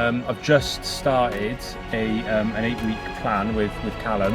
I've just started an 8-week plan with Callum.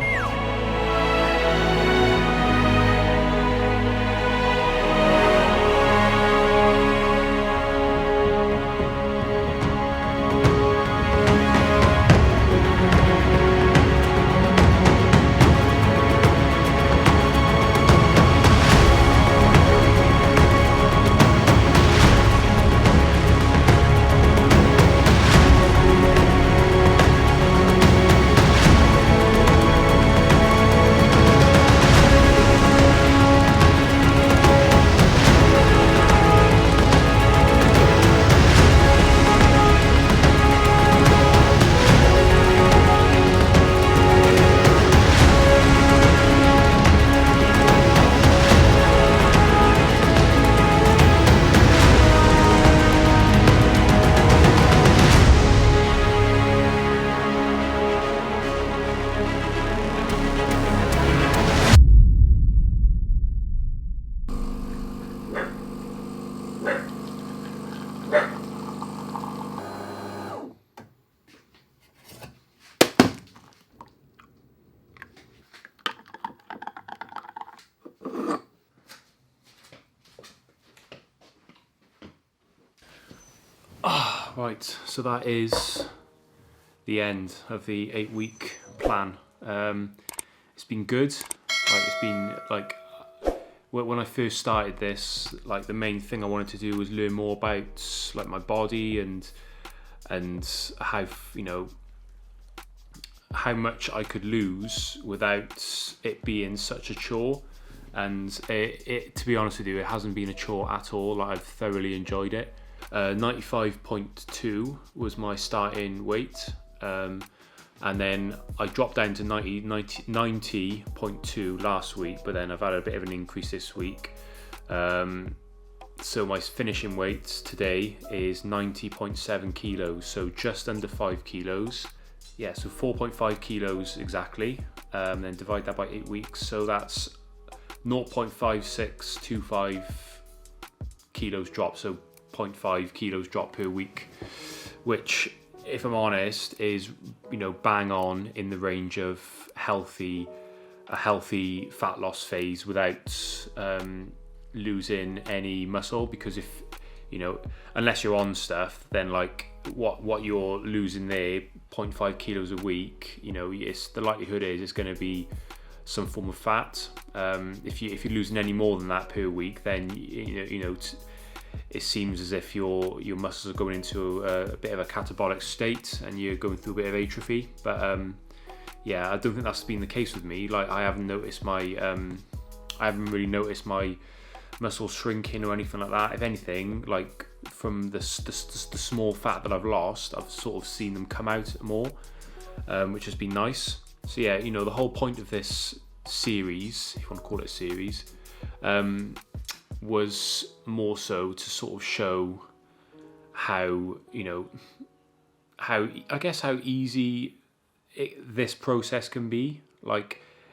Right, so that is the end of the 8-week plan. It's been good. It's been when I first started this, the main thing I wanted to do was learn more about my body and how how much I could lose without it being such a chore. And it to be honest with you, it hasn't been a chore at all. I've thoroughly enjoyed it. 95.2 was my starting weight, and then I dropped down to 90.2 last week, but then I've had a bit of an increase this week. So my finishing weight today is 90.7 kilos, so just under 5 kilos. Yeah, so 4.5 kilos exactly, then divide that by 8 weeks, so that's 0.5625 kilos drop, so 0.5 kilos drop per week, which, if I'm honest, is bang on in the range of a healthy fat loss phase without losing any muscle. Because if unless you're on stuff, then what you're losing there, 0.5 kilos a week, it's the likelihood is it's going to be some form of fat. If you're losing any more than that per week, then it seems as if your muscles are going into a bit of a catabolic state and you're going through a bit of atrophy. But yeah, I don't think that's been the case with me. I haven't really noticed my muscles shrinking or anything like that. If anything, from the small fat that I've lost, I've sort of seen them come out more, which has been nice. So yeah, the whole point of this series, if you want to call it a series, was more so to sort of show how easy this process can be.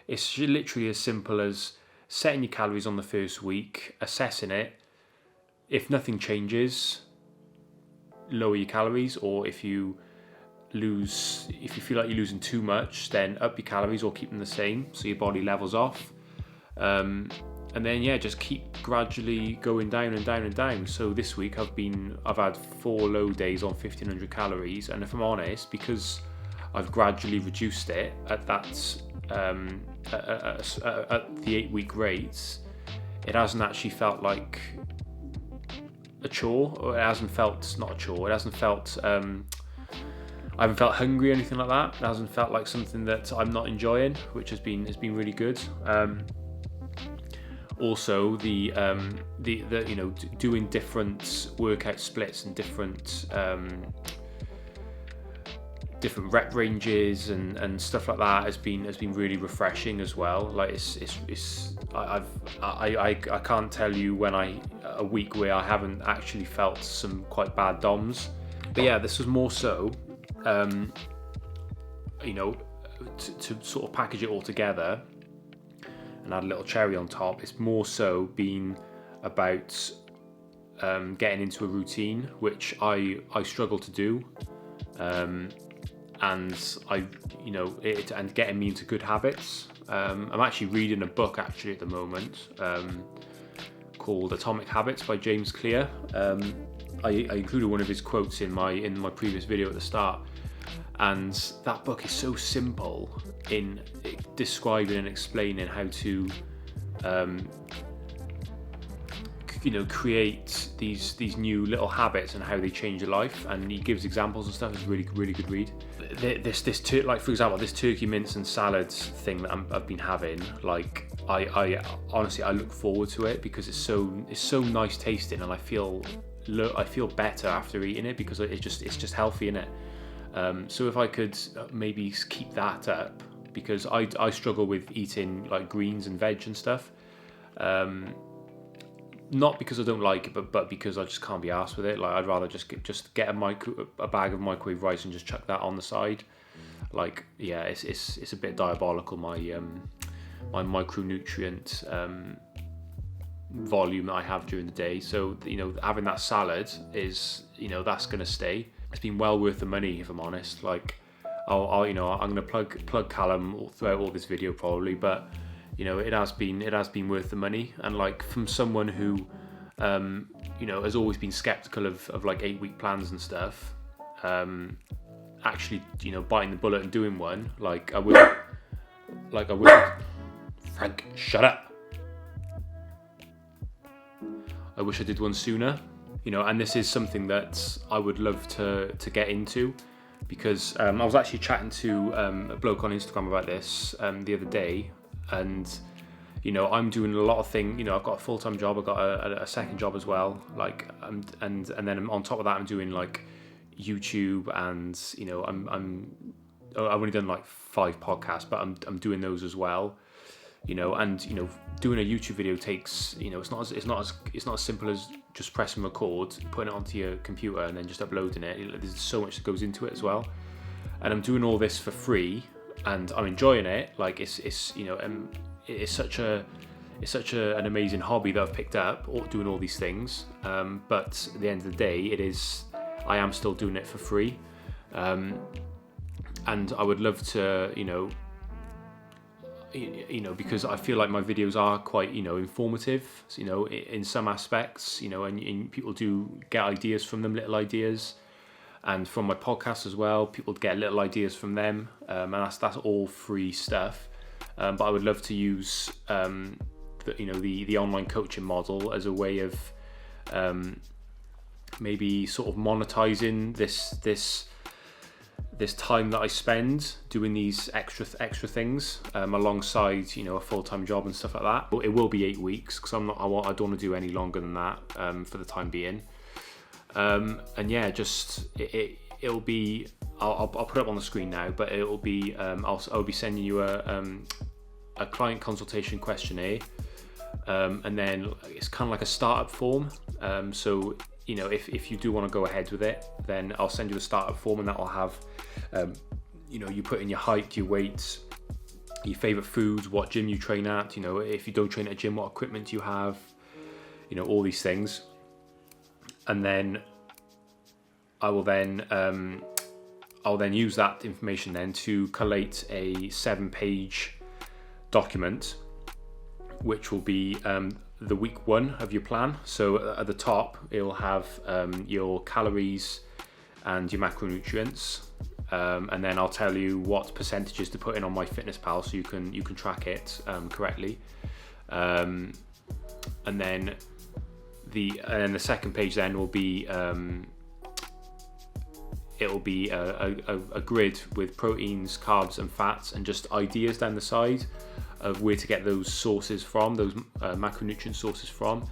It's literally as simple as setting your calories on the first week, assessing it. If nothing changes, lower your calories, or if you feel like you're losing too much, then up your calories or keep them the same so your body levels off. And then just keep gradually going down and down and down. So this week I've had 4 low days on 1500 calories, and if I'm honest, because I've gradually reduced it at that at the 8-week rates, it hasn't actually felt like a chore, or it hasn't felt not a chore. It hasn't felt I haven't felt hungry or anything like that. It hasn't felt like something that I'm not enjoying, which has been really good. Also, the doing different workout splits and different rep ranges and stuff like that has been really refreshing as well. I can't tell you a week where I haven't actually felt some quite bad DOMs. But yeah, this was more so to sort of package it all together and add a little cherry on top. It's more so been about getting into a routine, which I struggle to do. and and getting me into good habits. I'm actually reading a book at the moment called Atomic Habits by James Clear. I included one of his quotes in my previous video at the start, and that book is so simple in describing and explaining how to create these new little habits and how they change your life, and he gives examples and stuff. It's a really good read. Like for example, this turkey mince and salads thing that I've been having, like I honestly I look forward to it because it's so nice tasting, and I feel better after eating it because it's just healthy, innit? So if I could maybe keep that up, because I struggle with eating like greens and veg and stuff. Not because I don't like it, but because I just can't be arsed with it. Like I'd rather just get a bag of microwave rice and just chuck that on the side. Like yeah, it's a bit diabolical, my micronutrient volume that I have during the day. So having that salad is that's gonna stay. It's been well worth the money, if I'm honest. Like I'm gonna plug Callum throughout all this video probably, but it has been worth the money. And like from someone who has always been skeptical of like 8-week plans and stuff, actually biting the bullet and doing one, I wish Frank, shut up. I wish I did one sooner, and this is something that I would love to get into, because I was actually chatting to a bloke on Instagram about this the other day. And I'm doing a lot of things. I've got a full-time job. I've got a second job as well. And then on top of that, I'm doing like YouTube, and I've only done like 5 podcasts, but I'm doing those as well. And doing a YouTube video takes it's not as simple as just pressing record, putting it onto your computer, and then just uploading it. There's so much that goes into it as well. And I'm doing all this for free, and I'm enjoying it. Like it's such an amazing hobby that I've picked up, doing all these things. But at the end of the day, I am still doing it for free. And I would love to, because I feel like my videos are quite, informative, in some aspects, and people do get ideas from them, little ideas. And from my podcast as well, people get little ideas from them, and that's all free stuff. But I would love to use the online coaching model as a way of maybe sort of monetizing this time that I spend doing these extra things alongside a full-time job and stuff like that. It will be 8 weeks because I don't want to do any longer than that for the time being. And yeah, just it'll be. I'll put it up on the screen now, but it'll be. I'll be sending you a client consultation questionnaire, and then it's kind of like a startup form. So if you do want to go ahead with it, then I'll send you a startup form, and that will have, you put in your height, your weight, your favorite foods, what gym you train at. If you don't train at a gym, what equipment you have. All these things. And then I'll then use that information then to collate a 7-page document, which will be the week 1 of your plan. So at the top, it'll have your calories and your macronutrients, and then I'll tell you what percentages to put in on MyFitnessPal so you can track it correctly, and then the second page then will be it'll be a grid with proteins, carbs and fats, and just ideas down the side of where to get those sources from, those macronutrient sources from.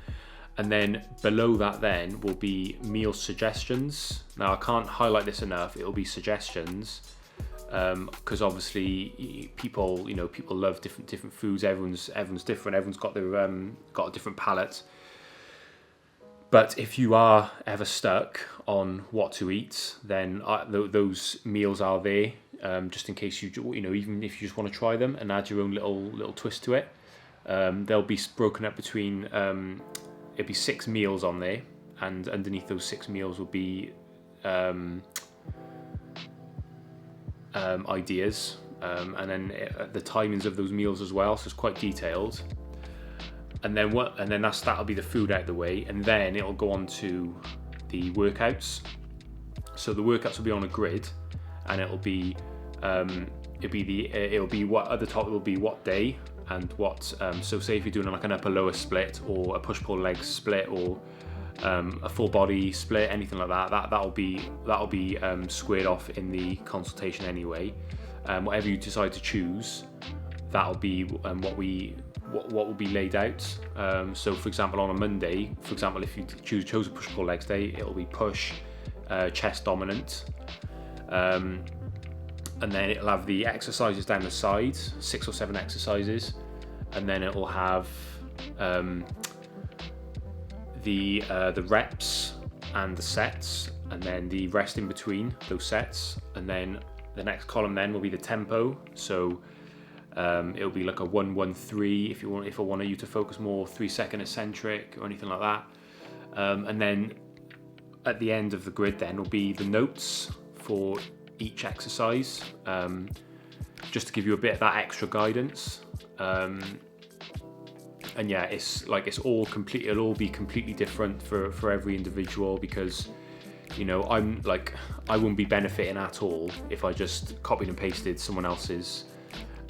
And then below that then will be meal suggestions. Now I can't highlight this enough, it'll be suggestions, because obviously people love different foods. Everyone's different, everyone's got a different palate. But if you are ever stuck on what to eat, then those meals are there, just in case even if you just want to try them and add your own little twist to it. They'll be broken up between it'll be 6 meals on there, and underneath those 6 meals will be ideas, and then the timings of those meals as well. So it's quite detailed. And then that'll be the food out of the way, and then it'll go on to the workouts. So the workouts will be on a grid, and it'll be what at the top will be what day and what. So say if you're doing like an upper lower split or a push pull legs split or a full body split, anything like that'll be squared off in the consultation anyway. Whatever you decide to choose, that'll be what will be laid out. So for example, on a Monday, if you chose a push pull legs day, it'll be push, chest dominant, and then it'll have the exercises down the side, 6 or 7 exercises, and then it'll have the reps and the sets, and then the rest in between those sets, and then the next column then will be the tempo. So it'll be like a 1-1-3 if I want you to focus more 3-second eccentric or anything like that. And then at the end of the grid then will be the notes for each exercise, just to give you a bit of that extra guidance. And yeah, it'll all be completely different for every individual, because I wouldn't be benefiting at all if I just copied and pasted someone else's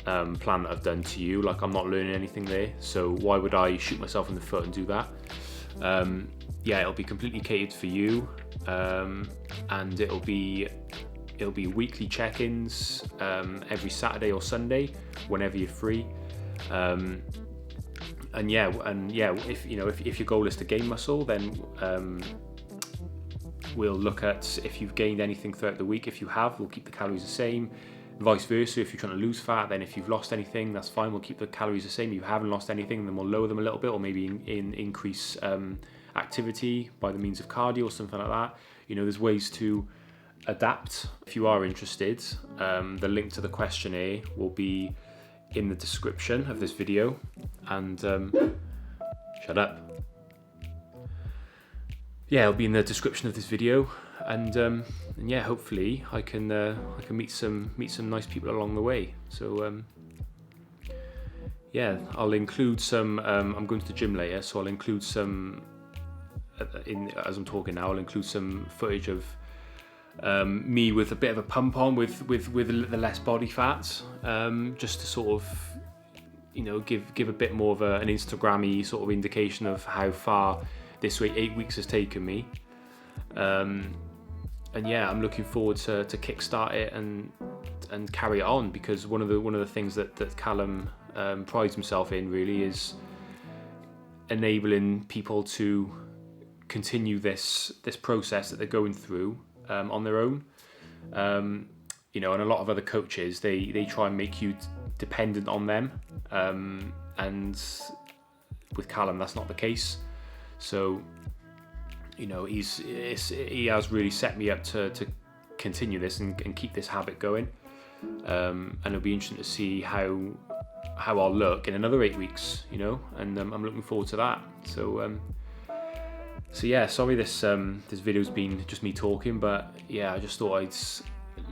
plan that I've done to you. Like, I'm not learning anything there, so why would I shoot myself in the foot and do that? It'll be completely catered for you, and it'll be weekly check-ins every Saturday or Sunday whenever you're free. If your goal is to gain muscle, then we'll look at if you've gained anything throughout the week. If you have, we'll keep the calories the same. Vice versa, if you're trying to lose fat, then if you've lost anything, that's fine, we'll keep the calories the same. If you haven't lost anything, then we'll lower them a little bit, or maybe increase activity by the means of cardio or something like that. There's ways to adapt. If you are interested, the link to the questionnaire will be in the description of this video. And shut up. Yeah, it'll be in the description of this video, and hopefully I can meet some nice people along the way. So I'll include some. I'm going to the gym later, so I'll include some. As I'm talking now, I'll include some footage of me with a bit of a pump on, with the less body fat, just to sort of give a bit more of an Instagram-y sort of indication of how far this 8 weeks has taken me. I'm looking forward to kickstart it and carry it on, because one of the things that Callum prides himself in really is enabling people to continue this process that they're going through on their own. And a lot of other coaches, they try and make you dependent on them, and with Callum that's not the case. So he has really set me up to continue this and keep this habit going, and it'll be interesting to see how I'll look in another 8 weeks, and I'm looking forward to that. So sorry this video's been just me talking, but yeah, I just thought I'd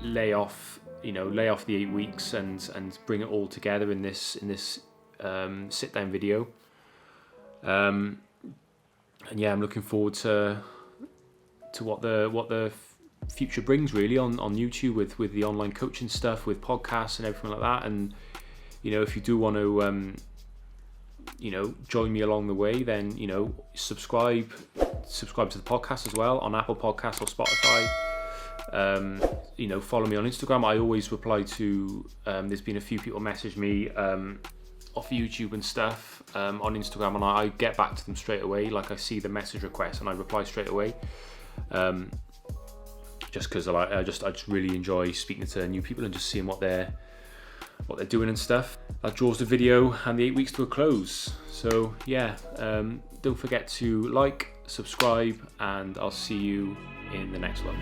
lay off the 8 weeks and bring it all together in this sit down video. I'm looking forward to what the future brings really on YouTube with the online coaching stuff, with podcasts and everything like that. And if you do want to join me along the way, then subscribe to the podcast as well on Apple Podcasts or Spotify. Follow me on Instagram. I always reply to there's been a few people message me off YouTube and stuff on Instagram, and I get back to them straight away. Like, I see the message request and I reply straight away, just because I just really enjoy speaking to new people and just seeing what they're doing and stuff. That draws the video and the 8 weeks to a close. So don't forget to like, subscribe, and I'll see you in the next one.